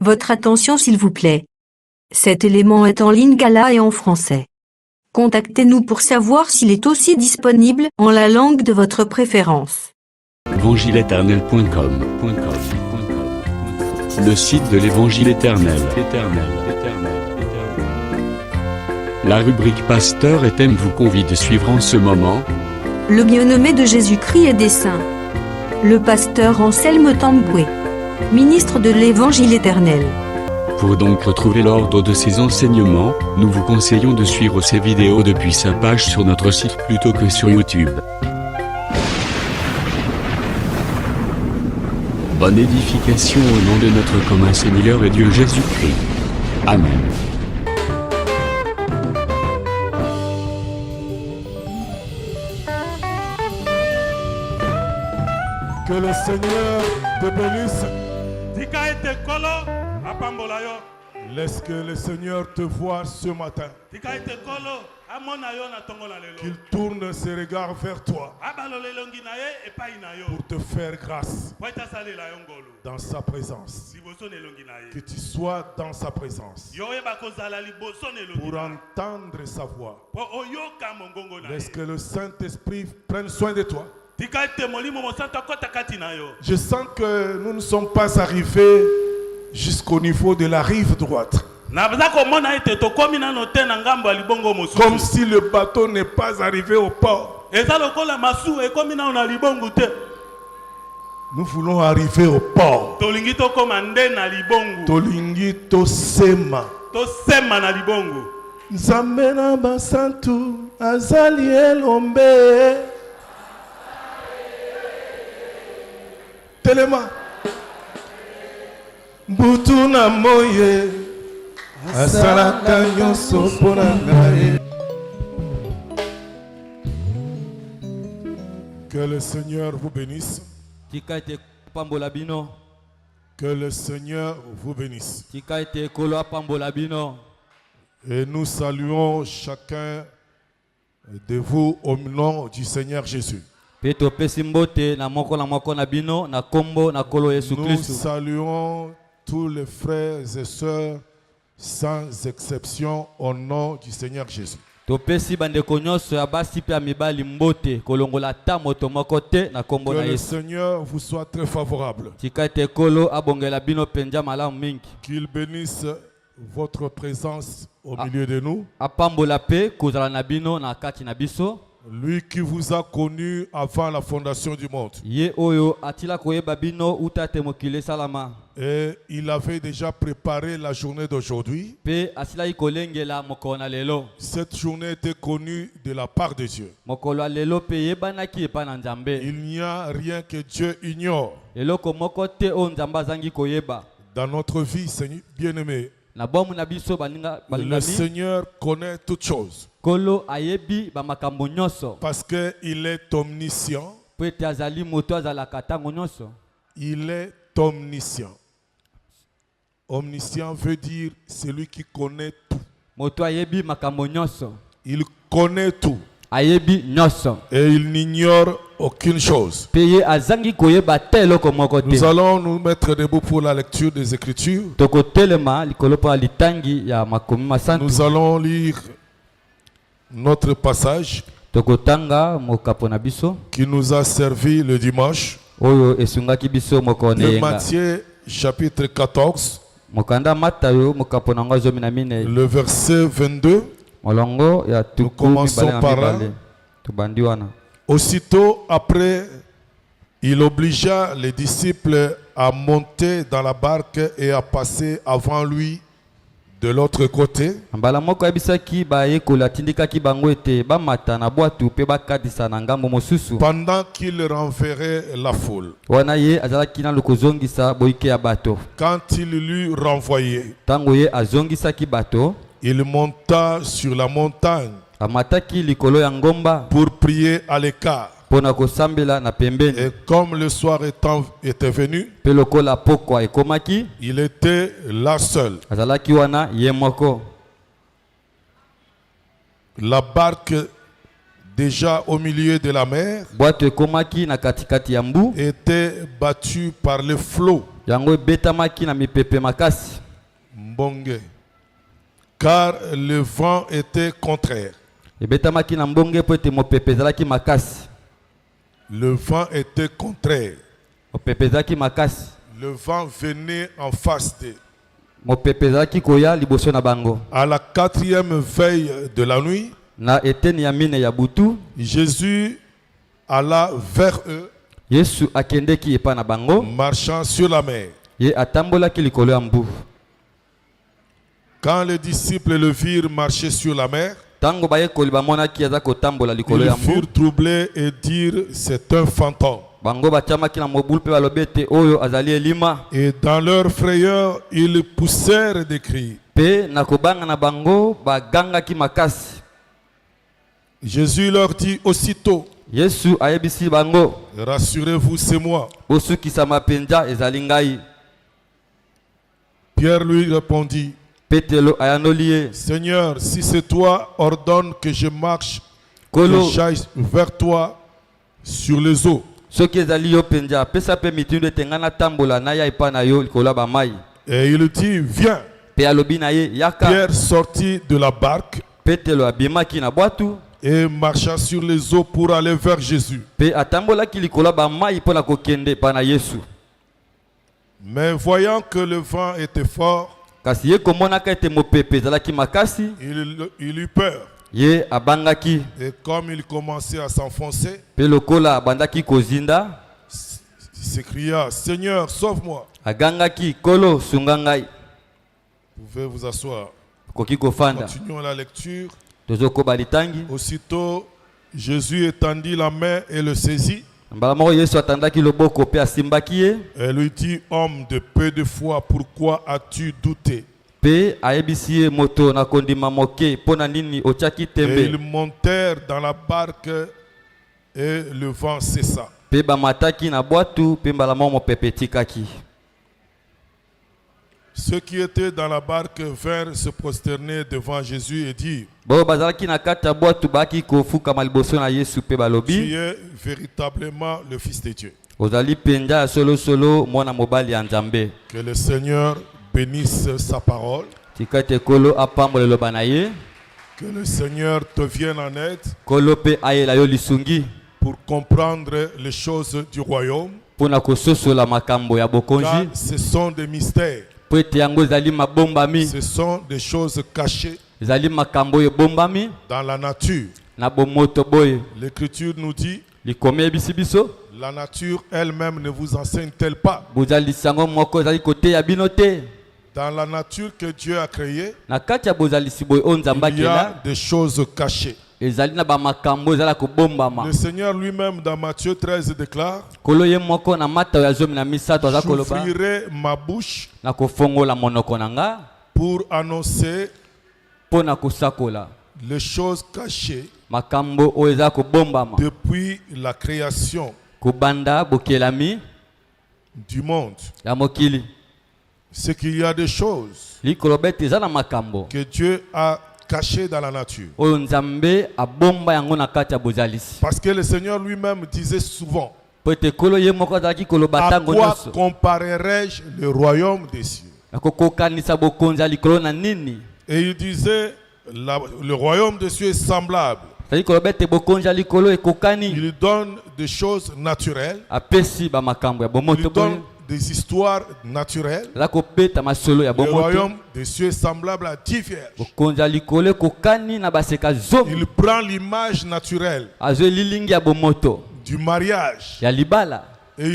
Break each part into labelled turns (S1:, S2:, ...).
S1: Votre attention s'il vous plaît. Cet élément est en lingala et en français. Contactez-nous pour savoir s'il est aussi disponible en la langue de votre préférence.
S2: Évangileéternel.com. Le site de l'Évangile éternel. La rubrique Pasteur et thème vous convie de suivre en ce moment
S1: Le bien-aimé de Jésus-Christ et des saints. Le pasteur Anselme Tamboué, ministre de l'Évangile éternel.
S2: Pour donc retrouver l'ordre de ces enseignements, nous vous conseillons de suivre ces vidéos depuis sa page sur notre site plutôt que sur YouTube. Bonne édification au nom de notre commun Seigneur et Dieu Jésus-Christ. Amen.
S3: Que le Seigneur te bénisse. Laisse que le Seigneur te voie ce matin. Qu'il tourne ses regards vers toi pour te faire grâce dans sa présence. Que tu sois dans sa présence pour entendre sa voix. Laisse que le Saint-Esprit prenne soin de toi. Je sens que nous ne sommes pas arrivés jusqu'au niveau de la rive droite. Comme si le bateau n'est pas arrivé au port. Nous voulons arriver au port. Tolingi tosema. Nzambe na basantu azali elombe. Telema. Mbutu na moye asalaka nyonso mpona ngai. Que le Seigneur vous bénisse. Que le Seigneur vous bénisse. Et nous saluons chacun de vous au nom du Seigneur Jésus. Nous saluons tous les frères et sœurs sans exception au nom du Seigneur Jésus. Que le Seigneur vous soit très favorable. Qu'il bénisse votre présence au milieu de nous. Lui qui vous a connu avant la fondation du monde. Et il avait déjà préparé la journée d'aujourd'hui. Cette journée était connue de la part de Dieu. Il n'y a rien que Dieu ignore. Dans notre vie, Seigneur bien-aimé, le Seigneur connaît toutes choses. Parce qu'il est omniscient. Il est omniscient. Omniscient veut dire celui qui connaît tout. Il connaît tout. Et il n'ignore aucune chose. Nous allons nous mettre debout pour la lecture des Écritures. Nous allons lire notre passage qui nous a servi le dimanche. De Matthieu chapitre 14. Le verset 22. Nous commençons par là. Aussitôt après, il obligea les disciples à monter dans la barque et à passer avant lui de l'autre côté. Pendant qu'il renverrait la foule. Quand il l'eut renvoyé, il monta sur la montagne pour prier à l'écart. Et comme le soir était venu, il était là seul. La barque, déjà au milieu de la mer, était battue par le flot.
S4: Yango betamaki na mipepe makasi.
S3: Mbonge. Car le vent était contraire.
S4: E betamaki na mbonge po ete mopepe ezalaki makasi.
S3: Le vent était contraire.
S4: Mopepe ezalaki makasi.
S3: Le vent venait en face d'eux.
S4: Mopepe ezalaki koya liboso na bango.
S3: À la 4e veille de la nuit,
S4: Na eteni ya mine ya butu,
S3: Jésus alla vers eux,
S4: Yesu akendeki epa na bango,
S3: marchant sur la mer.
S4: ye atambolaki likolo ya mbu.
S3: Quand les disciples le virent marcher sur la mer,
S4: Tango bayekoli bamonaki aza kotambola likolo
S3: ils
S4: ya mbu,
S3: furent troublés et dirent, c'est un fantôme.
S4: bango batiamaki na mobulu mpe balobi ete oyo azali elima.
S3: Et dans leur frayeur, ils poussèrent des cris.
S4: Pe na kobanga na bango bagangaki makasi.
S3: Jésus leur dit aussitôt,
S4: Yesu ayebisi bango,
S3: rassurez-vous, c'est moi.
S4: bosukisama penza ezali ngai.
S3: Pierre lui répondit,
S4: Petelo ayanoli ye,
S3: Seigneur, si c'est toi, ordonne que je marche,
S4: Kolo,
S3: que j'aille vers toi sur les eaux.
S4: soki ezali yo penza pesa pe mitindo ete ngai natambola naya epa na yo likolo ya bamai.
S3: Et il dit, viens.
S4: Pe alobi na ye yaka.
S3: Pierre sortit de la barque
S4: Petelo abimaki na bwatu,
S3: et marcha sur les eaux pour aller vers Jésus.
S4: pe atambolaki likolo ya bamai mpo na kokende epa na Yesu.
S3: Mais voyant que le vent était fort,
S4: Kasi ye komonaka ete mopepe ezalaki makasi,
S3: il eut peur.
S4: ye abangaki.
S3: Et comme il commençait à s'enfoncer,
S4: Pe lokola abandaki kozinda,
S3: il s'écria, Seigneur, sauve-moi.
S4: agangaki, kolo sunga ngai.
S3: Vous pouvez vous asseoir.
S4: Koki kofanda.
S3: Continuons la lecture.
S4: Tozokoba litangi.
S3: Aussitôt, Jésus étendit la main et le saisit.
S4: Mbala moko Yesu atandaki loboko pe asimbaki ye.
S3: Et lui dit, homme de peu de foi, pourquoi as-tu douté?
S4: Pe ayebisi ye moto na kondima moke pona nini otiaki
S3: Et
S4: tembe.
S3: ils montèrent dans la barque et le vent cessa.
S4: Pe bamataki na bwatu pe mbala moko mopepe etikaki.
S3: Ceux qui étaient dans la barque vinrent se prosterner devant Jésus et dirent,
S4: Bo bazalaki na kati ya bwatu baki kofukama liboso na Yesu pe
S3: tu
S4: balobi,
S3: es véritablement le Fils de Dieu.
S4: ozali penza ya solo solo mwana mobali ya Nzambe.
S3: Que le Seigneur bénisse sa parole.
S4: Tika ete kolo apambola eloba na ye,
S3: Que le Seigneur te vienne en aide
S4: kolo pe ayela yo lisungi
S3: pour comprendre les choses du royaume.
S4: mpona kososola makambo ya
S3: Car
S4: bokonzi.
S3: ce sont des mystères.
S4: Po ete yango ezali mabombami,
S3: Ce sont des choses cachées
S4: ezali makambo oyo ebombami
S3: dans la nature.
S4: na bomoto boye.
S3: L'Écriture nous dit,
S4: Likomi eyebisi biso,
S3: la nature elle-même ne vous enseigne-t-elle pas?
S4: bozalisi yango moko ezali koteya bino te.
S3: Dans la nature que Dieu a créée,
S4: Na kati ya bozalisi boye oyo Nzambe
S3: il y a
S4: akela,
S3: des choses cachées.
S4: ezali na bamakambo ezala kobombama.
S3: Le Seigneur lui-même dans Matthieu 13 déclare,
S4: Kolo ye moko na mata ya 13 aza koloba,
S3: j'ouvrirai ma bouche
S4: na kofongola monoko na nga
S3: pour annoncer
S4: mpo na kosakola
S3: les choses cachées
S4: makambo oyo eza kobombama
S3: depuis la création
S4: kobanda bokelami
S3: du monde.
S4: ya mokili.
S3: C'est qu'il y a des choses
S4: Likolo bete eza na makambo
S3: que Dieu a cachées dans la nature.
S4: oyo Nzambe abomba yango na kati ya bozalisi.
S3: Parce que le Seigneur lui-même disait souvent,
S4: Po ete kolo ye moko azalaki koloba
S3: à
S4: ntango
S3: quoi
S4: nyonso,
S3: comparerai-je le royaume des cieux?
S4: akokokanisa bokonzi ya likolo na nini?
S3: Et il disait, le royaume des cieux est semblable.
S4: Azali koloba ete bokonzi ya likolo ekokani,
S3: Il donne des choses naturelles,
S4: apesi bamakambo ya
S3: il
S4: bomoto boye,
S3: donne des histoires naturelles.
S4: aza kopeta masolo ya
S3: Le
S4: bomoto.
S3: royaume des cieux est semblable à 10 vierges.
S4: Bokonzi ya likolo ekokani na baseka zomi.
S3: Il prend l'image naturelle
S4: Azwi lilingi ya bomoto
S3: du mariage
S4: ya libala,
S3: et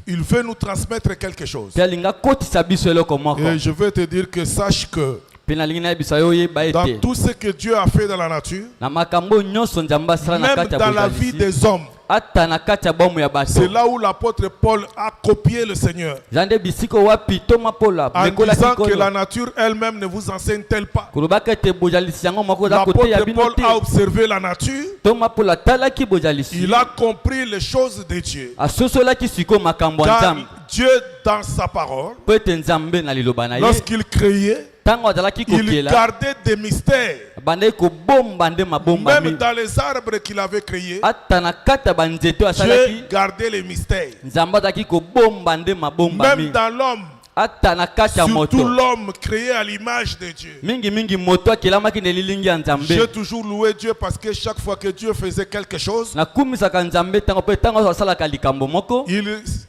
S3: il veut nous transmettre quelque chose.
S4: pe alingi akotisa biso eloko moko.
S3: Et je veux te dire que sache que
S4: Pe nalingi nayebisa yo oyeba
S3: dans
S4: ete
S3: tout ce que Dieu a fait dans la nature,
S4: na makambo nyonso Nzambe asala na
S3: même
S4: kati ya
S3: dans la vie
S4: bozalisi,
S3: des hommes,
S4: ata na kati ya bomo ya bato,
S3: c'est là où l'apôtre Paul a copié le Seigneur
S4: eza nde bisika wapi toma pola
S3: en
S4: mekolaki
S3: disant que
S4: kolo
S3: la nature elle-même ne vous enseigne-t-elle pas?
S4: kolobaka ete bozalisi yango moko eza koteya
S3: L'apôtre
S4: bino
S3: Paul
S4: te.
S3: a observé la nature,
S4: Toma pola atalaki bozalisi,
S3: il a compris les choses de Dieu.
S4: asosolaki siko makambo ya
S3: Car
S4: Nzambe.
S3: Dieu, dans sa parole,
S4: Po ete Nzambe na liloba na ye,
S3: lorsqu'il créait, Il gardait des mystères. Même dans les arbres qu'il avait créés, Dieu gardait les mystères. Même dans l'homme, surtout l'homme créé à l'image de Dieu. J'ai toujours loué Dieu parce que chaque fois que Dieu faisait quelque chose,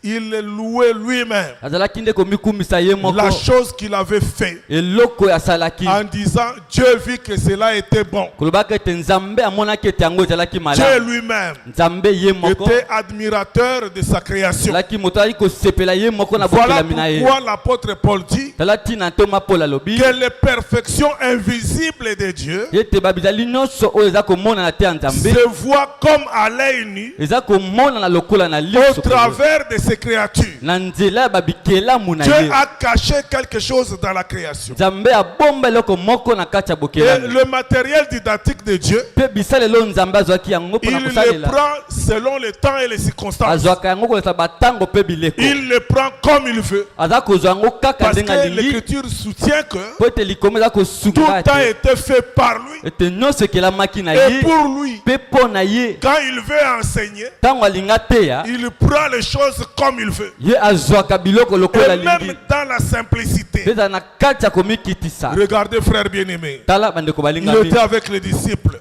S3: il louait lui-même la chose qu'il avait fait, en disant Dieu vit que cela était bon. Dieu lui-même était admirateur de sa création. Voilà pourquoi l'apôtre Paul dit que les perfections invisibles de Dieu se voient comme à l'œil nu au travers de ses créatures. Dieu a caché quelque chose dans la création. Et le matériel didactique de Dieu, il le prend selon le temps et les circonstances. Il le prend comme il veut. Parce que l'écriture soutient que tout a été fait par lui et pour lui. Quand il veut enseigner, il prend les choses comme il veut. Et même dans la simplicité. Regardez, frère bien-aimé, il était avec les disciples.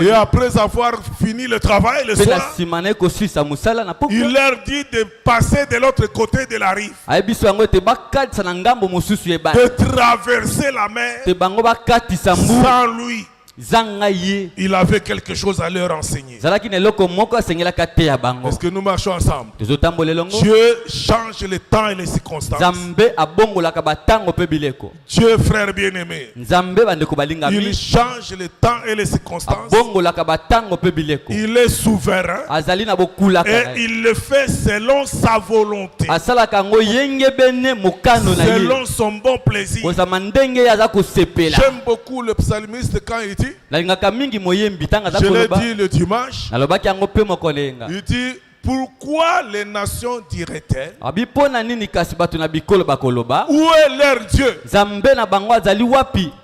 S3: Et après avoir fini le travail le soir, il leur dit de passer de l'autre côté de la rive, de traverser la mer. Sans lui, il avait quelque chose à leur enseigner. Est-ce que nous marchons ensemble? Dieu change les temps et les circonstances. Dieu, frère bien-aimé, il change les temps et les circonstances. Il est souverain et il le fait selon sa volonté, selon son bon plaisir. J'aime beaucoup le psalmiste quand il dit, je l'ai dit le dimanche, il dit, pourquoi les nations diraient-elles, où est leur Dieu?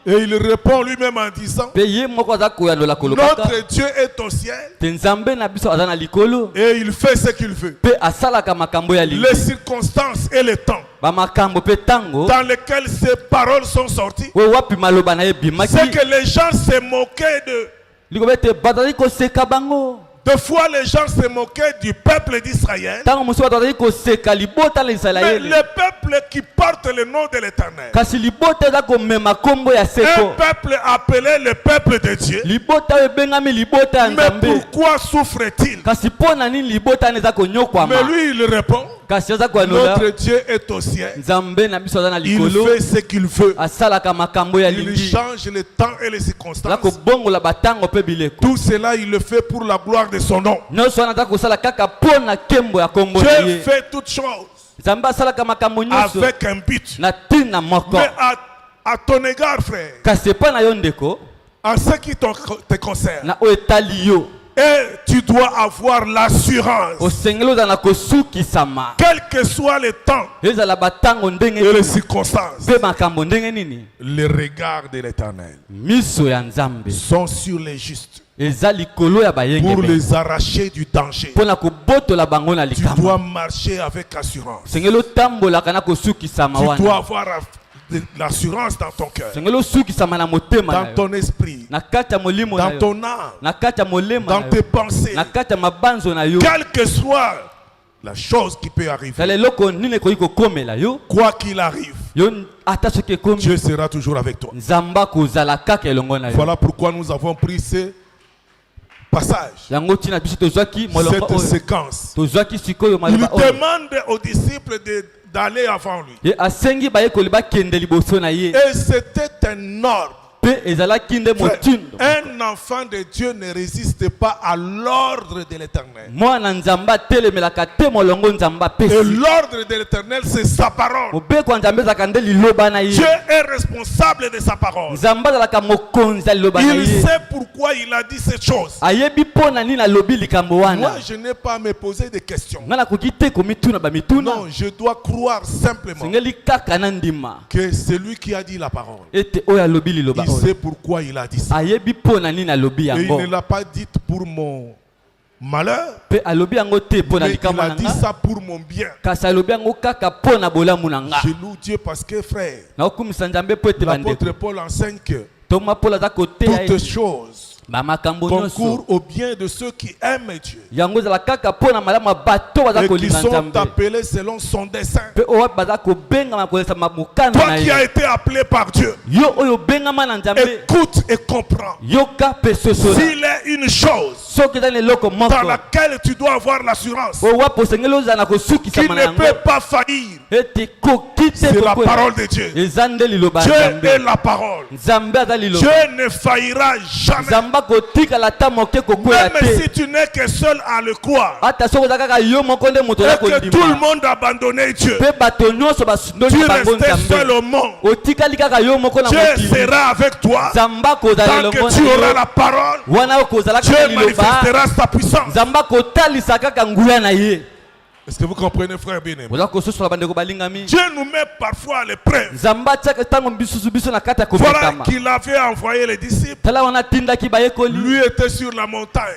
S3: Et il répond lui-même en disant, notre Dieu est au ciel et il fait ce qu'il veut. Les circonstances et les temps dans lesquels ces paroles sont sorties, c'est que les gens se moquaient de. Deux fois les gens se moquaient du peuple d'Israël, mais le peuple qui porte le nom de l'Éternel, un peuple appelé le peuple de Dieu, mais pourquoi souffre-t-il? Mais lui il répond, notre Dieu est au ciel, il fait ce qu'il veut, il change les temps et les circonstances. Tout cela il le fait pour la gloire de son nom. Dieu fait toutes choses avec un but. Mais à ton égard, frère, en ce qui te concerne, et tu dois avoir l'assurance, quel que soit le temps et les circonstances, les regards de l'Éternel sont sur les justes pour les arracher du danger. Tu dois marcher avec assurance. Tu dois avoir l'assurance dans ton cœur, dans ton esprit, dans ton âme, dans tes pensées, quelle que soit la chose qui peut arriver, quoi qu'il arrive, Dieu sera toujours avec toi. Voilà pourquoi nous avons pris ce passage, cette séquence. Il demande aux disciples d'aller avant lui. Et c'était un ordre. Un enfant de Dieu ne résiste pas à l'ordre de l'Éternel. Et l'ordre de l'Éternel, c'est sa parole. Dieu est responsable de sa parole. Il sait pourquoi il a dit cette chose. Moi, je n'ai pas à me poser de questions. Non, je dois croire simplement que c'est lui qui a dit la parole. Il sait pourquoi il a dit ça. Et il ne l'a pas dit pour mon malheur, mais il a dit ça pour mon bien. Je loue Dieu parce que, frère, l'apôtre Paul enseigne que toutes choses concourent au bien de ceux qui aiment Dieu et qui sont appelés selon son dessein. Toi qui as été appelé par Dieu, écoute et comprends. S'il est une chose dans laquelle tu dois avoir l'assurance qui ne peut pas faillir, c'est la parole de Dieu. Dieu est la parole. Dieu ne faillira jamais. Même si tu n'es que seul à le croire et que tout le monde a abandonné Dieu, tu restais seul au monde, Dieu sera avec toi. Tant que tu auras la parole, Dieu manifestera sa puissance. Est-ce que vous comprenez, frère bien-aimé? Dieu nous met parfois à l'épreuve. Voilà qu'il avait envoyé les disciples. Lui était sur la montagne.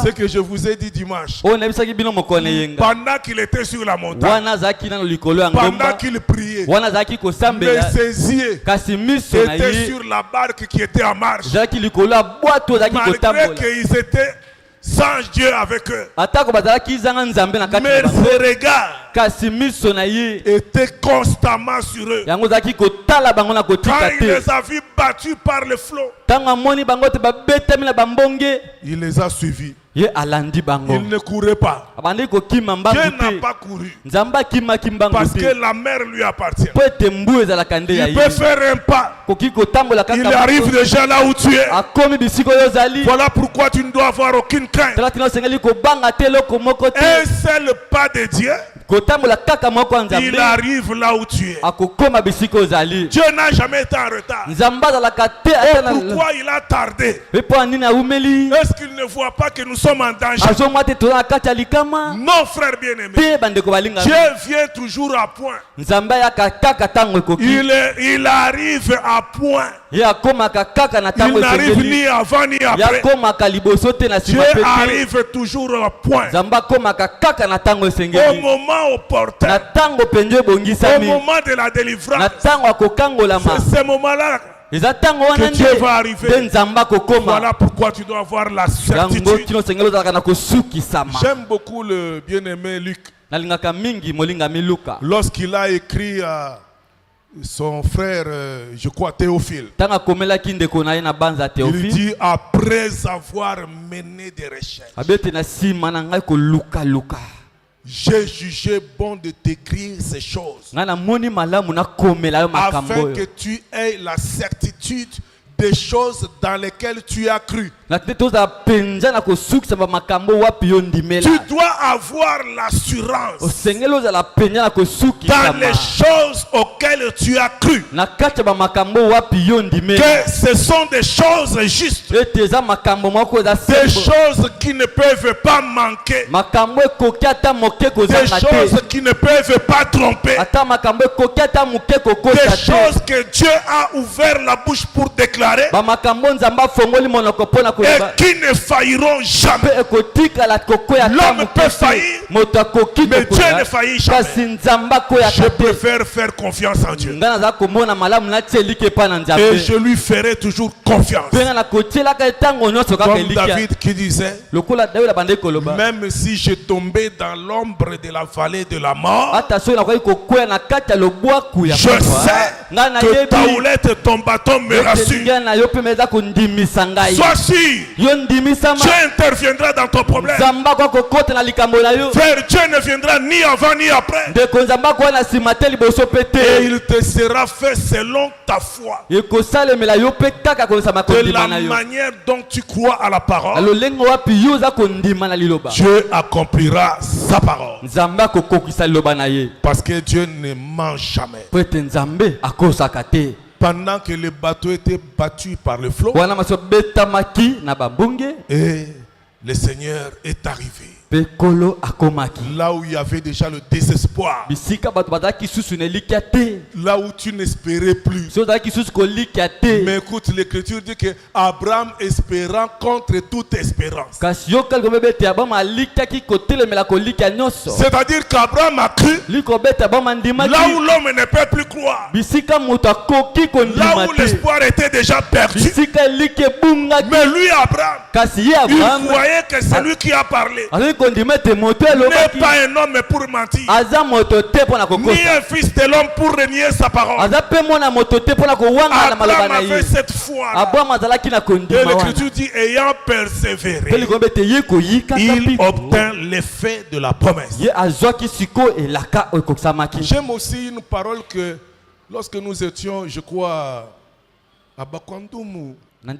S3: Ce que je vous ai dit dimanche. Pendant qu'il était sur la montagne, pendant qu'il priait, les saisiers étaient sur la barque qui était en marche. Malgré qu'ils étaient sans Dieu avec eux, mais ses regards étaient constamment sur eux. Quand il les a vus battus par le flot, il les a suivis. Il ne courait pas. Dieu n'a pas couru parce que la mer lui appartient. Il peut faire un pas, il arrive déjà là où tu es. Voilà pourquoi tu ne dois avoir aucune crainte. Un seul pas de Dieu, il arrive là où tu es. Dieu n'a jamais été en retard. Et pourquoi il a tardé? Est-ce qu'il ne voit pas que nous sommes en danger? Non, frère bien-aimé, Dieu vient toujours à point. Il arrive à point. Il n'arrive ni avant ni après. Dieu arrive toujours à point. Au moment opportun, au moment de la délivrance, c'est ce moment-là que Dieu va arriver. Voilà pourquoi tu dois avoir la certitude. J'aime beaucoup le bien-aimé Luc. Lorsqu'il a écrit à son frère, je crois Théophile, il dit après avoir mené des recherches, j'ai jugé bon de t'écrire ces choses afin que tu aies la certitude des choses dans lesquelles tu as cru. Tu dois avoir l'assurance dans les choses auxquelles tu as cru que ce sont des choses justes, des choses qui ne peuvent pas manquer, des choses qui ne peuvent pas tromper, des choses que Dieu a ouvert la bouche pour déclarer et qui ne failliront jamais. L'homme peut faillir, mais Dieu ne faillit jamais. Je préfère faire confiance en Dieu et je lui ferai toujours confiance. Comme David qui disait, même si je tombais dans l'ombre de la vallée de la mort, je sais que ta houlette et ton bâton me rassurent. Sois sûr. Dieu interviendra dans ton problème. Frère, Dieu ne viendra ni avant ni après. Et il te sera fait selon ta foi. De la manière dont tu crois à la parole, Dieu accomplira sa parole. Parce que Dieu ne ment jamais. Pendant que le bateau était battu par le flot, et le Seigneur est arrivé. Là où il y avait déjà le désespoir, là où tu n'espérais plus. Mais écoute, l'Écriture dit que Abraham espérant contre toute espérance. C'est-à-dire qu'Abraham a cru là où l'homme ne peut plus croire, là où l'espoir était déjà perdu. Mais lui, Abraham, il voyait que c'est lui qui a parlé. N'est pas un homme pour mentir, ni un fils de l'homme pour renier sa parole. Abraham avait cette foi. Et l'Écriture dit, ayant persévéré, il obtint l'effet de la promesse. J'aime aussi une parole que lorsque nous étions, je crois, à Bakwandoum, un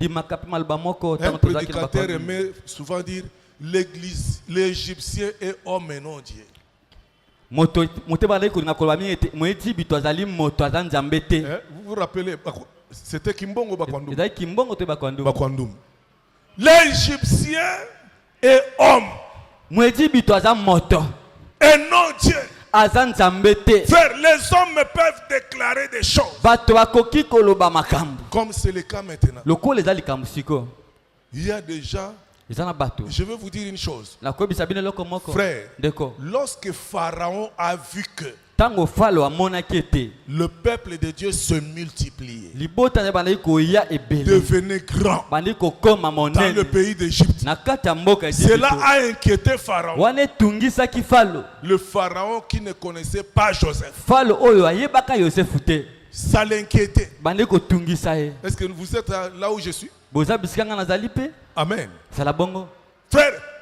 S3: prédicateur aimait souvent dire, l'église, l'Égyptien est homme et non Dieu. Vous vous rappelez, c'était Kimbongo Bakwandoum. L'Égyptien est homme et non Dieu. Frère, les hommes peuvent déclarer des choses comme c'est le cas maintenant. Il y a des gens. Je vais vous dire une chose. Frère, lorsque Pharaon a vu que le peuple de Dieu se multipliait, devenait grand dans le pays d'Égypte, cela a inquiété Pharaon. Le Pharaon qui ne connaissait pas Joseph, ça l'inquiétait. Est-ce que vous êtes là où je suis? Amen. Frère,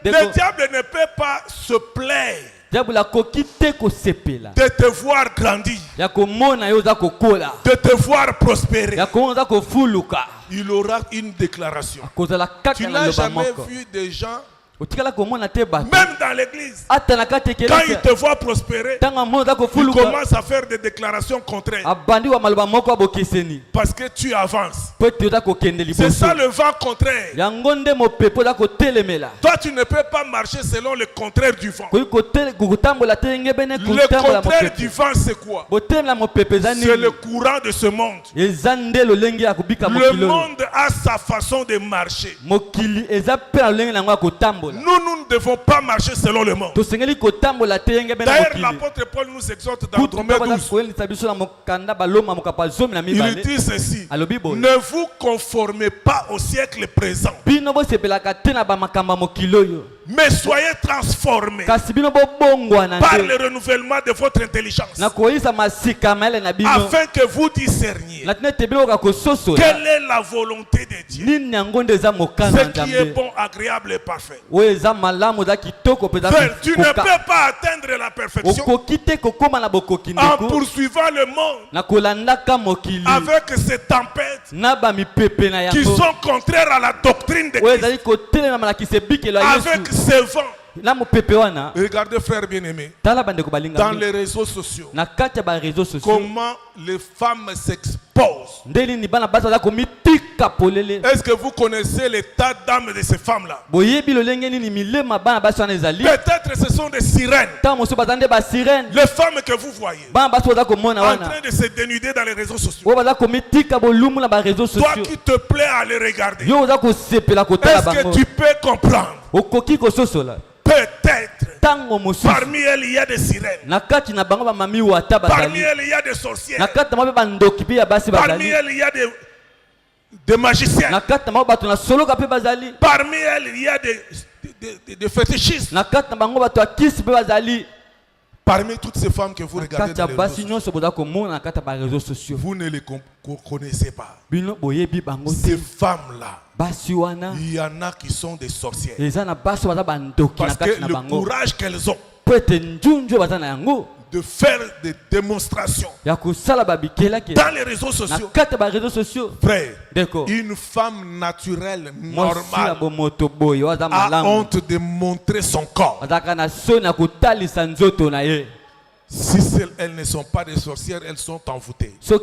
S3: le diable ne peut pas se plaire de te voir grandir, de te voir prospérer. Il aura une déclaration. Tu n'as jamais vu des gens, même dans l'église, quand ils te voient prospérer, ils commencent à faire des déclarations contraires. Parce que tu avances. C'est ça le vent contraire. Toi, tu ne peux pas marcher selon le contraire du vent. Le contraire du vent, c'est quoi? C'est le courant de ce monde. Le monde a sa façon de marcher. Nous ne devons pas marcher selon le monde. D'ailleurs, l'apôtre Paul nous exhorte dans Romains 12. Il dit ceci: ne vous conformez pas au siècle présent, mais soyez transformés par le renouvellement de votre intelligence, afin que vous discerniez quelle est la volonté de Dieu, ce qui est bon, agréable et parfait. Frère, tu ne peux pas atteindre la perfection en poursuivant le monde avec ces tempêtes qui sont contraires à la doctrine de Christ, avec ces vents. Regardez, frère bien-aimé, dans les réseaux sociaux, comment les femmes s'exposent. Est-ce que vous connaissez l'état d'âme de ces femmes-là? Peut-être ce sont des sirènes. Les femmes que vous voyez en train de se dénuder dans les réseaux sociaux. Toi qui te plais à les regarder, est-ce que tu peux comprendre? Peut-être parmi elles il y a des sirènes, parmi elles il y a des sorcières, parmi elles il y a des magiciens, parmi elles il y a des fétichistes, Parmi toutes ces femmes que vous regardez dans les
S4: réseaux sociaux,
S3: vous ne les connaissez pas. Ces femmes-là, il y en a qui sont des sorcières. Parce que le courage qu'elles ont de faire des démonstrations dans les réseaux sociaux. Frère, une femme naturelle, normale, a honte de montrer son corps. Si elles ne sont pas des sorcières, elles sont envoûtées. Si elles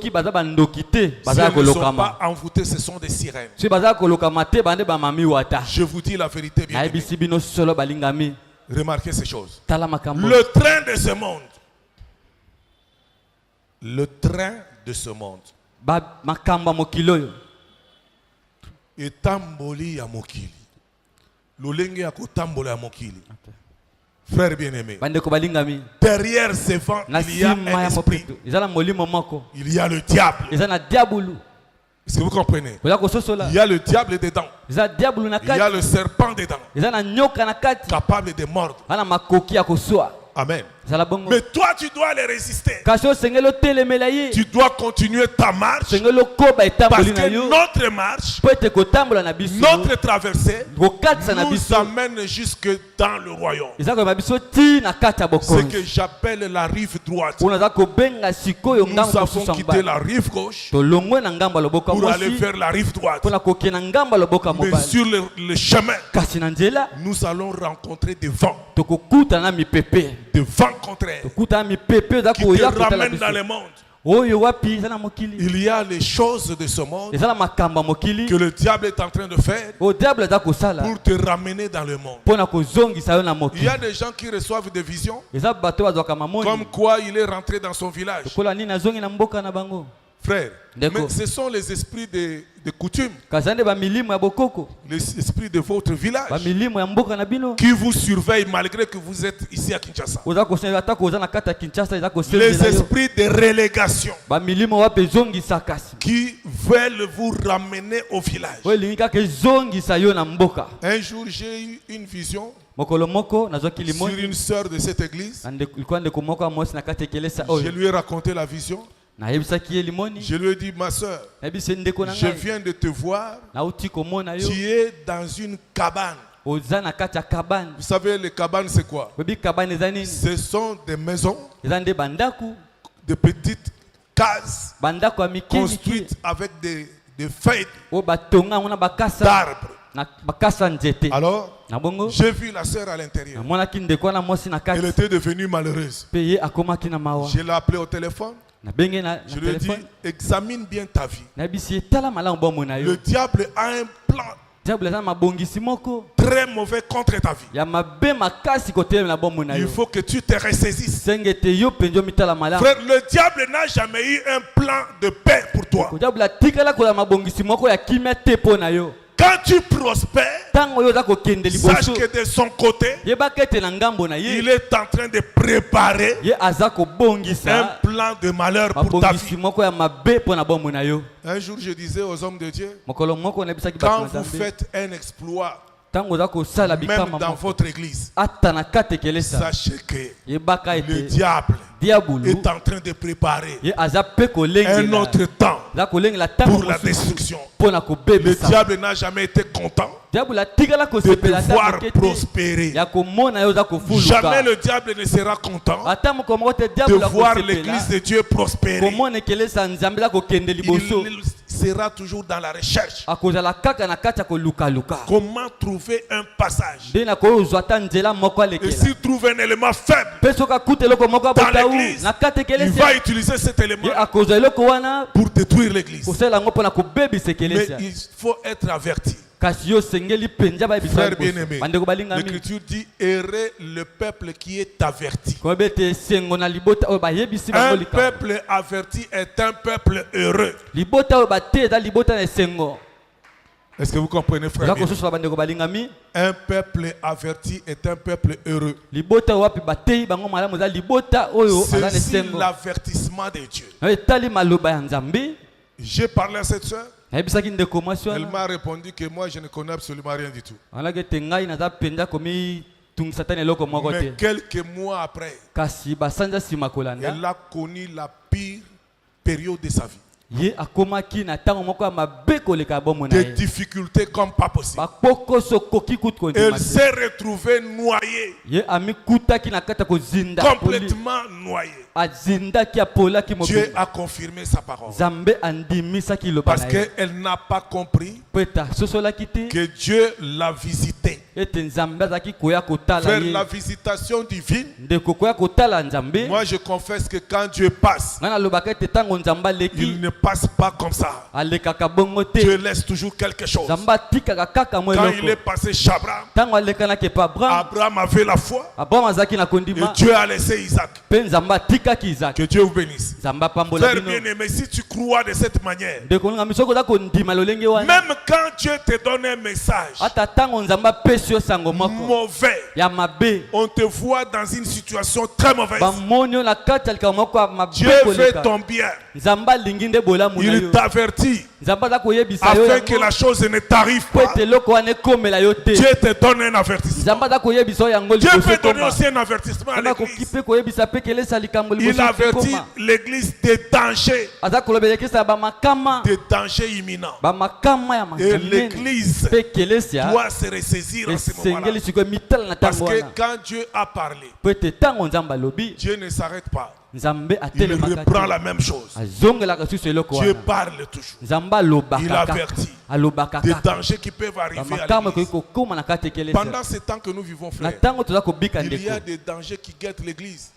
S3: ne sont pas envoûtées, ce sont des sirènes. Je vous dis la vérité bien. Remarquez ces choses. Le train de ce monde. Le train de ce monde. Etamboli ya mokili. Lolenge ya kotambola ya mokili. Frère bien-aimé. Derrière ces vents, il y a un esprit. Il y a le diable. Est-ce que vous comprenez? Il y a le diable dedans. Il y a le serpent dedans. Capable de mordre. Amen. Mais toi, tu dois les résister. Tu dois continuer ta marche. Parce que notre marche, notre traversée, nous amène jusque dans le royaume. Ce que j'appelle la rive droite. Nous avons quitté la rive gauche pour aller vers la rive droite. Mais sur le chemin, nous allons rencontrer des vents. Des vents contraires qui te ramènent dans le monde. Il y a les choses de ce monde que le diable est en train de faire pour te ramener dans le monde. Il y a des gens qui reçoivent des visions comme quoi il est rentré dans son village. Frère, mais ce sont les esprits de coutume, les esprits de votre village qui vous surveillent malgré que vous êtes ici à Kinshasa. Les esprits de relégation qui veulent vous ramener au village. Un jour, j'ai eu une vision sur une sœur de cette église. Je lui ai raconté la vision. Je lui ai dit, ma soeur, je viens de te voir. Tu es dans une cabane. Vous savez, les cabanes, c'est quoi? Ce sont des maisons, de petites cases construites avec des feuilles d'arbres. Alors, j'ai vu la sœur à l'intérieur. Elle était devenue malheureuse. Je l'ai appelée au téléphone. Je lui ai dit, examine bien ta vie. Le diable a un plan très mauvais contre ta vie. Il faut que tu te ressaisisses. Frère, le diable n'a jamais eu un plan de paix pour toi. Quand tu prospères, sache que de son côté, il est en train de préparer un plan de malheur pour ta vie. Un jour, je disais aux hommes de Dieu, quand vous faites un exploit, même dans votre église, sachez que le diable est en train de préparer un autre temps pour la destruction. Le diable n'a jamais été content de pouvoir prospérer. Jamais le diable ne sera content de voir l'église de Dieu prospérer. Il sera toujours dans la recherche. Comment trouver un passage? Et s'il trouve un élément faible dans l'église, il va utiliser cet élément pour détruire l'église. Mais il faut être averti. Frère bien-aimé, l'Écriture dit errer le peuple qui est averti. Un peuple averti est un peuple heureux. Est-ce que vous comprenez, frère? Un peuple averti est un peuple heureux. C'est l'avertissement de Dieu. J'ai parlé à cette soeur. Elle m'a répondu que moi je ne connais absolument rien du tout. Mais quelques mois après, elle a connu la pire période de sa vie. Des difficultés comme pas possible. Elle s'est retrouvée noyée. Complètement noyée. Dieu a confirmé sa parole. Parce qu'elle n'a pas compris que Dieu l'a visitée. Faire la visitation divine. Moi je confesse que quand Dieu passe, il ne passe pas comme ça. Dieu laisse toujours quelque chose. Quand il est passé chez Abraham, Abraham avait la foi. Et Dieu a laissé Isaac. Que Dieu vous bénisse. Frère bien-aimé, si tu crois de cette manière, même quand Dieu te donne un message mauvais, on te voit dans une situation très mauvaise, Dieu veut ton bien. Il t'avertit afin que la chose ne t'arrive pas. Dieu te donne un avertissement. Dieu peut donner aussi un avertissement à l'église. Il avertit l'église des dangers imminents. Et l'église doit se ressaisir en ce moment-là. Parce que quand Dieu a parlé, Dieu ne s'arrête pas. Il reprend la même chose. Dieu parle toujours. Il avertit des dangers qui peuvent arriver à l'église. Pendant ce temps que nous vivons, frère, il y a des dangers qui guettent l'église.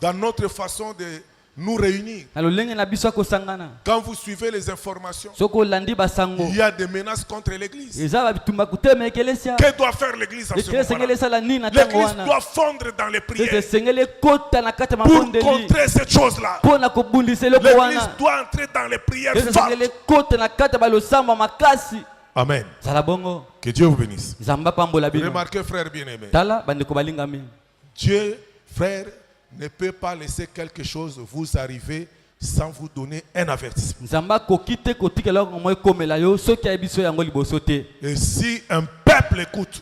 S3: Dans notre façon de nous réunir, quand vous suivez les informations, il y a des menaces contre l'église. Que doit faire l'église en ce moment-là? L'église doit fondre dans les prières pour contrer cette chose-là. L'église doit entrer dans les prières fortes. Amen. Que Dieu vous bénisse. Remarquez, frère bien-aimé, Dieu, frère, ne peut pas laisser quelque chose vous arriver sans vous donner un avertissement. Et si un peuple écoute,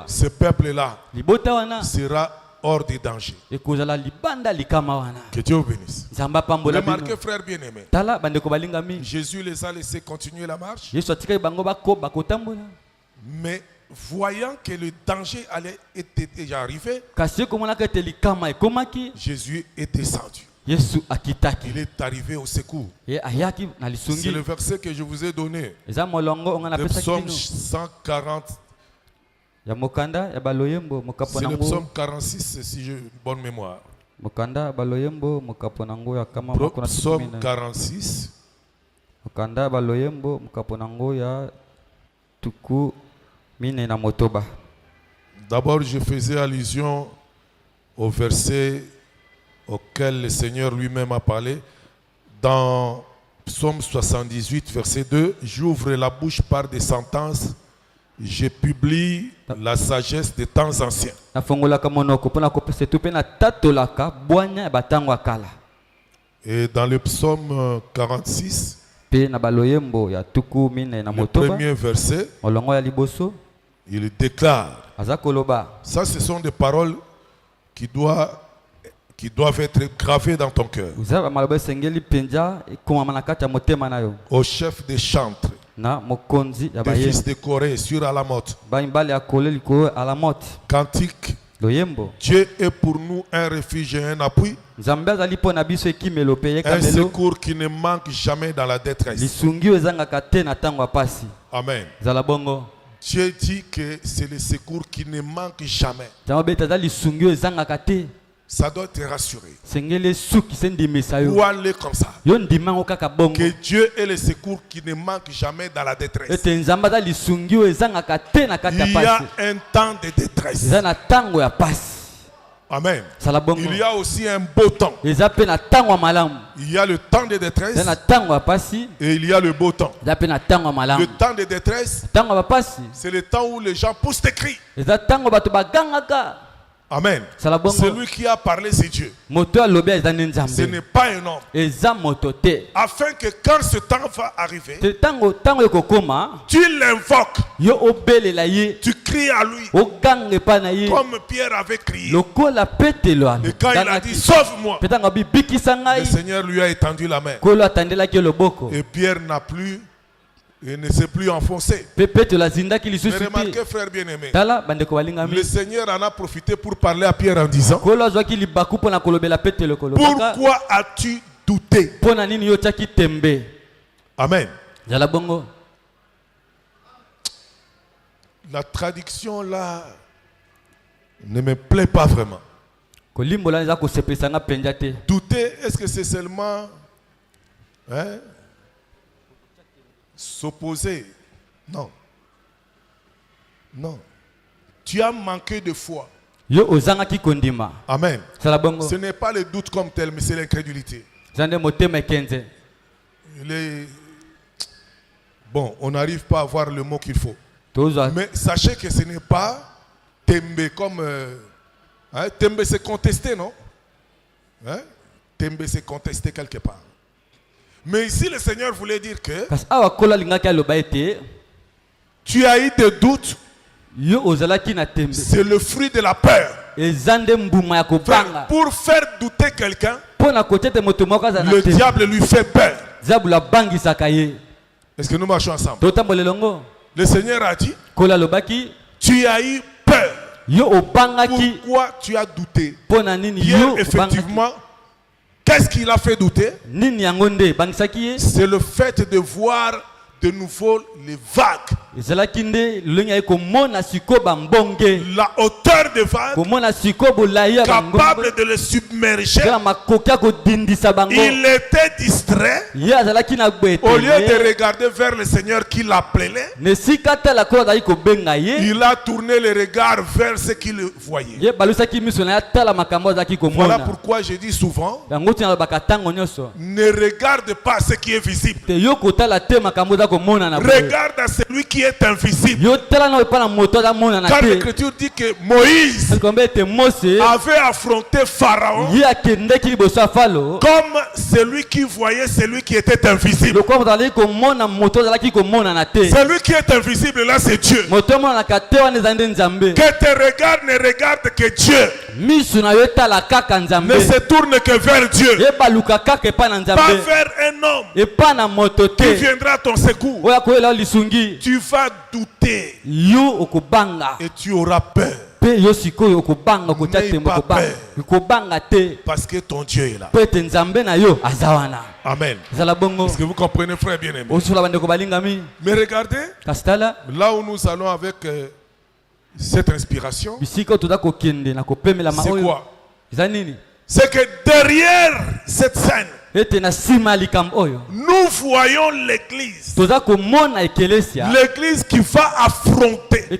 S3: ce peuple-là sera hors des dangers. Que Dieu vous bénisse. Remarquez, frère bien-aimé, Jésus les a laissés continuer la marche. Mais voyant que le danger était déjà arrivé, Jésus est descendu. Il est arrivé au secours. C'est le verset que je vous ai donné. Le psaume 140. C'est le psaume 46 si j'ai une bonne mémoire. Psaume 46. D'abord, je faisais allusion au verset auquel le Seigneur lui-même a parlé. Dans Psaume 78, verset 2, j'ouvre la bouche par des sentences, je publie la sagesse des temps anciens. Et dans le Psaume 46, le premier verset, il déclare, ça ce sont des paroles qui doivent être gravées dans ton cœur. Au chef des chantres, des fils de Corée sur Alamoth, cantique, Dieu est pour nous un refuge et un appui, un secours qui ne manque jamais dans la détresse. Amen. Dieu dit que c'est le secours qui ne manque jamais. Ça doit te rassurer. Ou aller comme ça. Que Dieu est le secours qui ne manque jamais dans la détresse. Il y a un temps de détresse. Amen. Il y a aussi un beau temps. Il y a le temps de détresse et il y a le beau temps. Le temps de détresse, c'est le temps où les gens poussent des cris. Amen. Celui qui a parlé, c'est Dieu. Ce n'est pas un homme. Afin que quand ce temps va arriver, tu l'invoques. Tu cries à lui. Comme Pierre avait crié. Et quand il a dit sauve-moi, le Seigneur lui a étendu la main. Et Pierre n'a plus et ne s'est plus enfoncé. Mais remarquez, frère bien-aimé, le Seigneur en a profité pour parler à Pierre en disant: pourquoi as-tu douté? Amen. La traduction là ne me plaît pas vraiment. Douter, est-ce que c'est seulement s'opposer? Non. Non. Tu as manqué de foi. Amen. Ce n'est pas le doute comme tel, mais c'est l'incrédulité. Bon, on n'arrive pas à voir le mot qu'il faut. Mais sachez que ce n'est pas tembe comme... tembe c'est contester, non? Tembe c'est contester quelque part. Mais ici, le Seigneur voulait dire que tu as eu des doutes. C'est le fruit de la peur. Frère, pour faire douter quelqu'un, le diable lui fait peur. Est-ce que nous marchons ensemble? Le Seigneur a dit, tu as eu peur. Pourquoi tu as douté? Hier, effectivement, qu'est-ce qui l'a fait douter? C'est le fait de voir de nouveau les vagues. La hauteur des vagues, capable de les submerger. Il était distrait. Au lieu de regarder vers le Seigneur qui l'appelait, il a tourné le regard vers ce qu'il voyait. Voilà pourquoi je dis souvent, ne regarde pas ce qui est visible. Regarde à celui qui est invisible. Car l'Écriture dit que Moïse avait affronté Pharaon comme celui qui voyait celui qui était invisible. Celui qui est invisible là, c'est Dieu. Que tes regards ne regardent que Dieu. Ne se tourne que vers Dieu. Pas vers un homme qui viendra à ton secours. Tu vas douter et tu auras peur. N'aie pas peur, parce que ton Dieu est là. Amen. Est-ce que vous comprenez, frère bien-aimé? Mais regardez, là où nous allons avec cette inspiration, c'est quoi? C'est que derrière cette scène, nous voyons l'église. L'église qui va affronter des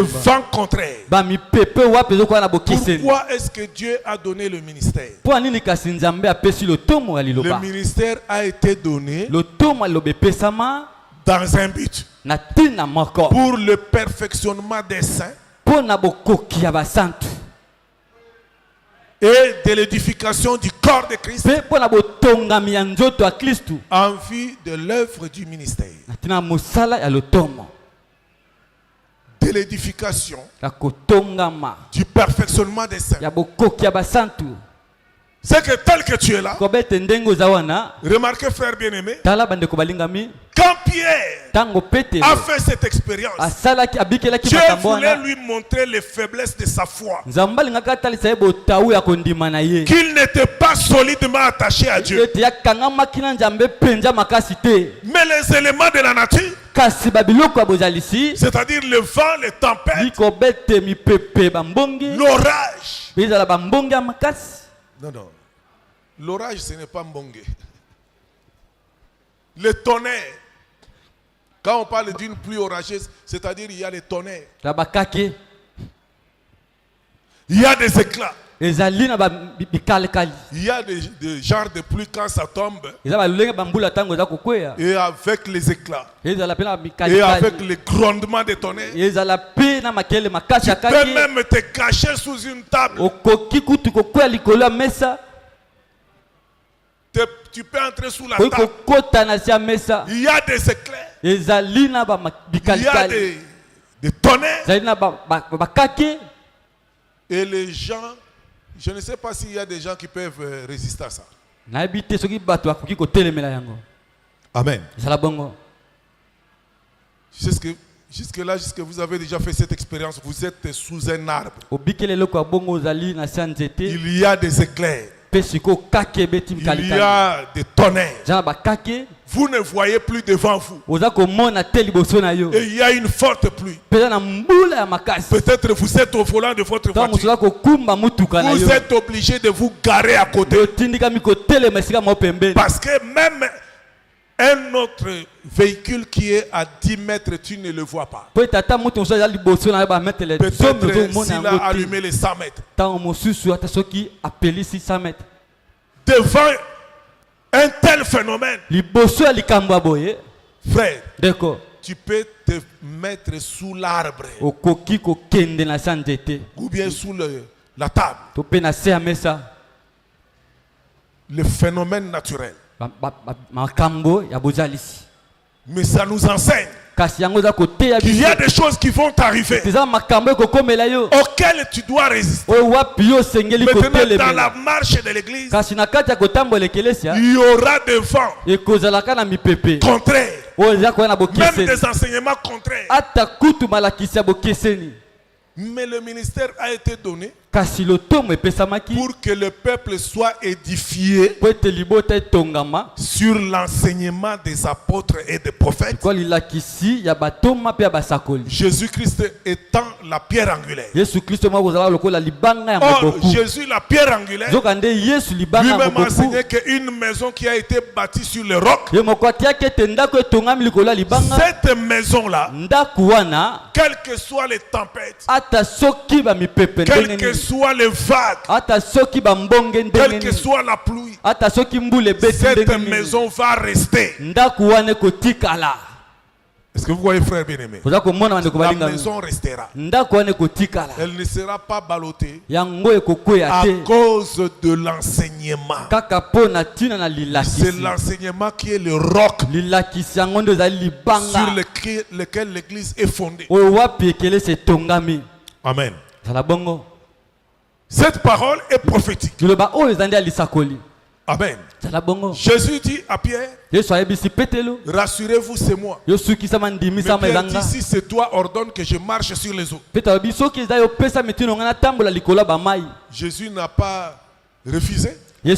S3: vents contraires. Pourquoi est-ce que Dieu a donné le ministère? Le ministère a été donné dans un but, pour le perfectionnement des saints et de l'édification du corps de Christ en vue de l'œuvre du ministère. De l'édification, du perfectionnement des saints. C'est que tel que tu es là, remarquez, frère bien-aimé, quand Pierre a fait cette expérience, Dieu voulait lui montrer les faiblesses de sa foi. Qu'il n'était pas solidement attaché à Dieu. Mais les éléments de la nature, c'est-à-dire le vent, les tempêtes, l'orage. Non, non. L'orage, ce n'est pas mbongé. Le tonnerre. Quand on parle d'une pluie orageuse, c'est-à-dire il y a les tonnerres. Il y a des éclats. Il y a des genres de pluie quand ça tombe. Et avec les éclats. Et avec les grondements des tonnerres. peux même te cacher sous une table. Tu peux entrer sous la table. Il y a des éclairs. Il y a des tonnerres. Et les gens, je ne sais pas s'il y a des gens qui peuvent résister à ça. Amen. Jusque-là, vous avez déjà fait cette expérience. Vous êtes sous un arbre. Il y a des éclairs. Il y a des tonnerres. Vous ne voyez plus devant vous. Et il y a une forte pluie. Peut-être vous êtes au volant de votre voiture. Vous êtes obligé de vous garer à côté. Parce que même un autre véhicule qui est à 10 mètres, tu ne le vois pas. Peut-être s'il a allumé les 100 mètres. Devant un tel phénomène, frère, tu peux te mettre sous l'arbre ou bien sous la table. Le phénomène naturel. Mais ça nous enseigne qu'il y a des choses qui vont t'arriver auxquelles tu dois résister. Maintenant, dans la marche de l'église, il y aura des vents contraires, même des enseignements contraires. Mais le ministère a été donné pour que le peuple soit édifié sur l'enseignement des apôtres et des prophètes. Jésus-Christ étant la pierre angulaire. Or, Jésus, la pierre angulaire, lui-même a enseigné qu'une maison qui a été bâtie sur le roc, cette maison-là, quelles que soient les tempêtes, quelles que soient les vagues, quelle que soit la pluie, cette maison va rester. Est-ce que vous voyez, frère bien-aimé? La maison restera. Elle ne sera pas ballottée à cause de l'enseignement. C'est l'enseignement qui est le roc sur lequel l'église est fondée. Amen. Cette parole est prophétique. Amen. Jésus dit à Pierre, rassurez-vous, c'est moi. Mais Pierre dit, si c'est toi, ordonne que je marche sur les eaux. Jésus n'a pas refusé. Il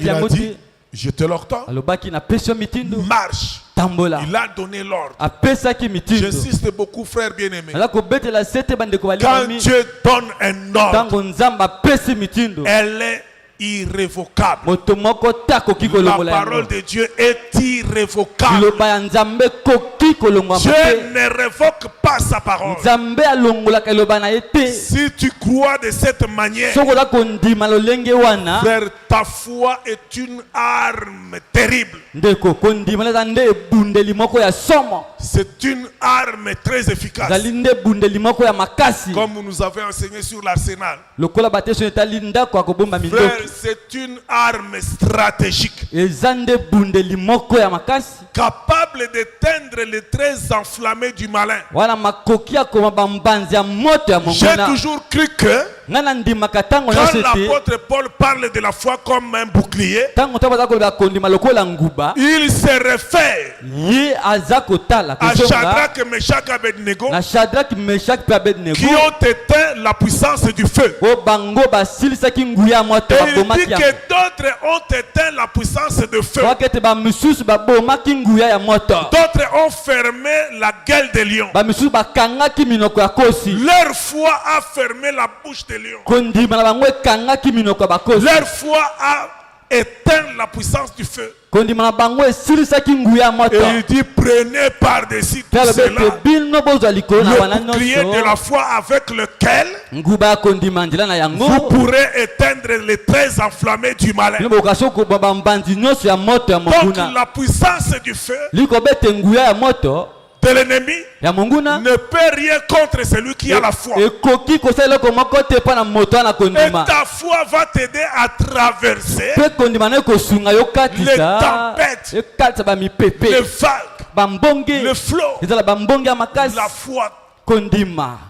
S3: a dit, je te l'ordonne. Marche. Il a donné l'ordre. J'insiste beaucoup, frère bien-aimé. Quand Dieu donne un ordre, elle est irrévocable. La parole de Dieu est irrévocable. Dieu ne révoque pas sa parole. Si tu crois de cette manière, frère, ta foi est une arme terrible. C'est une arme très efficace. Comme nous avons enseigné sur l'arsenal. Frère, c'est une arme stratégique capable d'éteindre les traits enflammés du malin. J'ai toujours cru que quand l'apôtre Paul parle de la foi comme un bouclier, il se réfère à Shadrach, Meshach et Abednego qui ont éteint la puissance du feu. Et il dit que d'autres ont éteint la puissance du feu. D'autres ont fermé la gueule des lions. Leur foi a fermé la bouche des lions. Leur foi a éteint la puissance du feu. Et il dit, prenez par-dessus tout cela le bouclier de la foi avec lequel vous pourrez éteindre les traits enflammés du malin. Donc la puissance du feu de l'ennemi ne peut rien contre celui qui a la foi. Et ta foi va t'aider à traverser les tempêtes, les vagues, le flot. La foi.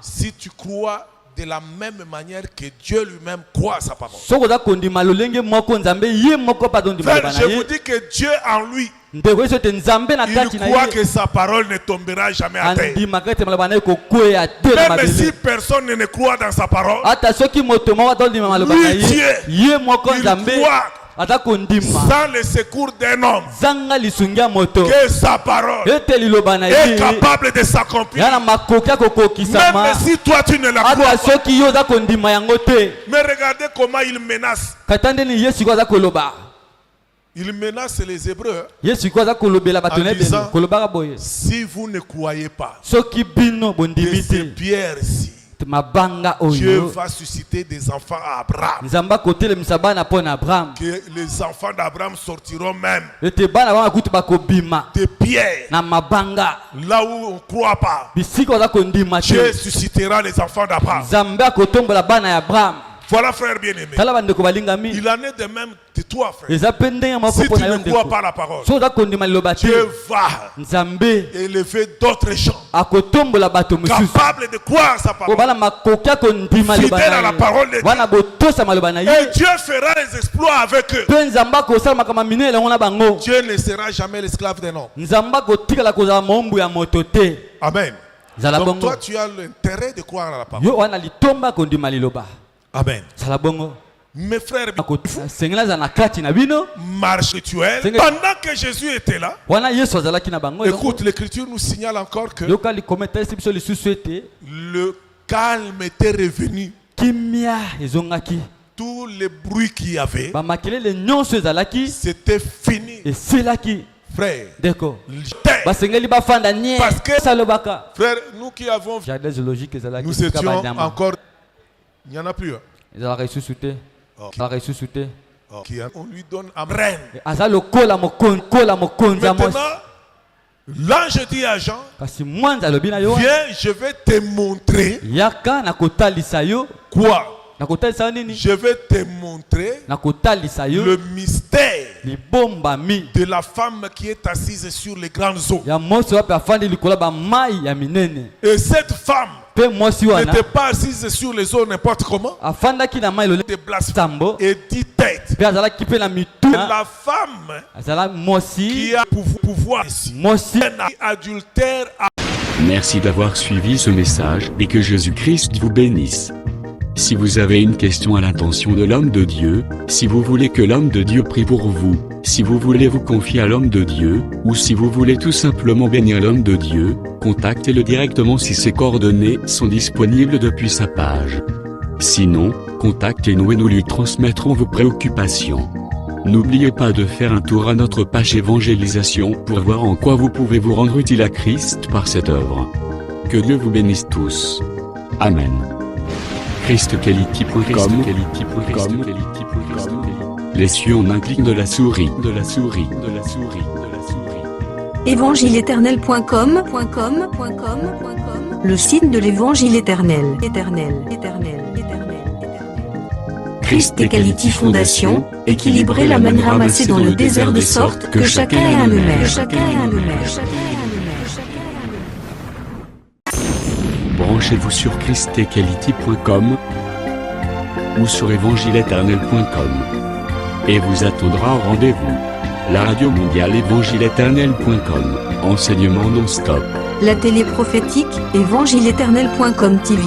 S3: Si tu crois de la même manière que Dieu lui-même croit à sa parole. Frère, je vous dis que Dieu en lui, il croit que sa parole ne tombera jamais à terre. Même si personne ne croit dans sa parole, lui, Dieu, il croit sans le secours d'un homme que sa parole est capable de s'accomplir. Même si toi tu ne la crois pas. Mais regardez comment il menace. Il menace les Hébreux en disant, si vous ne croyez pas que ces pierres-ci, Dieu va susciter des enfants à Abraham. Que les enfants d'Abraham sortiront même des pierres. Là où on ne croit pas, Dieu suscitera les enfants d'Abraham. Voilà, frère bien-aimé. Il en est de même de toi, frère. Si tu ne crois pas la parole, Dieu va élever d'autres gens capables de croire sa parole, fidèles à la parole de Dieu. Et Dieu fera les exploits avec eux. Dieu ne sera jamais l'esclave d'un homme. Amen. Donc toi, tu as l'intérêt de croire à la parole. Amen. Mes frères, marche rituelle. Pendant que Jésus était là, écoute, l'Écriture nous signale encore que le calme était revenu. Tous les bruits qu'il y avait, c'était fini. Frère, parce que, frère, nous qui avons, nous étions encore. Il n'y en a plus. On lui donne un reine. Maintenant, l'ange dit à Jean, viens, je vais te montrer. Quoi? Je vais te montrer le mystère de la femme qui est assise sur les grandes eaux. Et cette femme n'était pas assise sur les eaux n'importe comment. Et dit tête. La femme qui a pouvoir ici, adultère.
S2: Merci d'avoir suivi ce message et que Jésus-Christ vous bénisse. Si vous avez une question à l'intention de l'homme de Dieu, si vous voulez que l'homme de Dieu prie pour vous, si vous voulez vous confier à l'homme de Dieu, ou si vous voulez tout simplement bénir l'homme de Dieu, contactez-le directement si ses coordonnées sont disponibles depuis sa page. Sinon, contactez-nous et nous lui transmettrons vos préoccupations. N'oubliez pas de faire un tour à notre page évangélisation pour voir en quoi vous pouvez vous rendre utile à Christ par cette œuvre. Que Dieu vous bénisse tous. Amen. ChristQuality.com. Les cieux en un clic de la souris.
S1: Évangile-éternel.com. Le site de l'Évangile éternel. Christ et Quality Fondation, équilibrer la manne ramassée dans le désert de sorte que chacun ait un maire.
S2: Branchez-vous sur ChristEquality.com ou sur évangile-éternel.com et vous attendra au rendez-vous. La radio mondiale évangile-éternel.com, enseignement non-stop.
S1: La télé prophétique, évangile-éternel.com TV.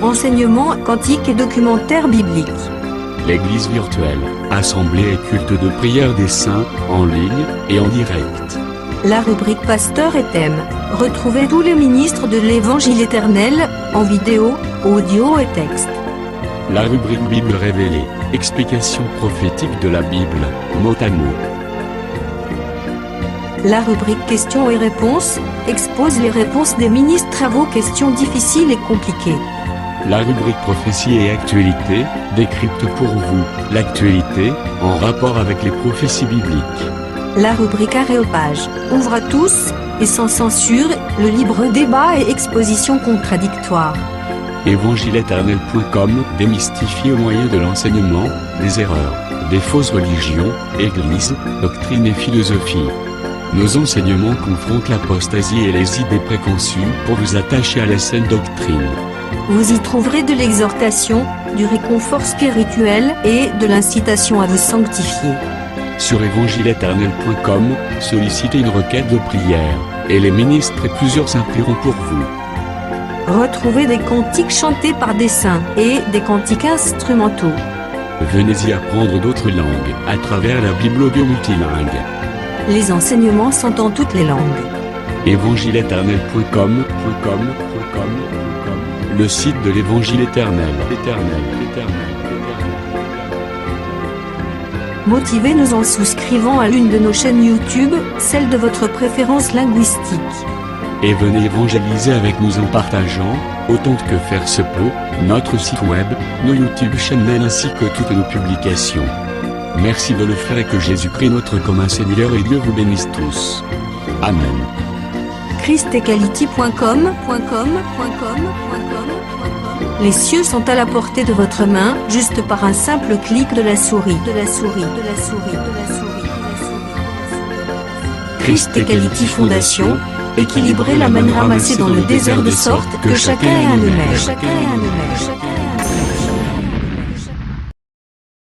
S1: Enseignement quantique et documentaire biblique.
S2: L'église virtuelle, assemblée et culte de prière des saints, en ligne et en direct.
S1: La rubrique Pasteur et thème. Retrouvez tous les ministres de l'Évangile éternel, en vidéo, audio et texte.
S2: La rubrique Bible révélée, explication prophétique de la Bible, mot à mot.
S1: La rubrique questions et réponses, expose les réponses des ministres à vos questions difficiles et compliquées.
S2: La rubrique prophétie et actualité, décrypte pour vous, l'actualité, en rapport avec les prophéties bibliques.
S1: La rubrique Aréopage, ouvre à tous, et sans censure, le libre débat et exposition contradictoire.
S2: Évangile-éternel.com démystifie au moyen de l'enseignement, des erreurs, des fausses religions, églises, doctrines et philosophies. Nos enseignements confrontent l'apostasie et les idées préconçues pour vous attacher à la saine doctrine.
S1: Vous y trouverez de l'exhortation, du réconfort spirituel et de l'incitation à vous sanctifier.
S2: Sur évangile-éternel.com, sollicitez une requête de prière, et les ministres et plusieurs implieront pour vous.
S1: Retrouvez des cantiques chantés par des saints et des cantiques instrumentaux.
S2: Venez y apprendre d'autres langues à travers la Bible audio multilingue.
S1: Les enseignements sont en toutes les langues.
S2: évangile-éternel.com, le site de l'Évangile éternel.
S1: Motivez-nous en souscrivant à l'une de nos chaînes YouTube, celle de votre préférence linguistique.
S2: Et venez évangéliser avec nous en partageant, autant que faire se peut, notre site web, nos YouTube channels ainsi que toutes nos publications. Merci de le faire et que Jésus-Christ notre commun Seigneur et Dieu vous bénisse tous. Amen.
S1: christequality.com. Les cieux sont à la portée de votre main, juste par un simple clic de la souris. Christ Equality Fondation, équilibrer la manne ramassée dans le désert de sorte que chacun ait un aimère.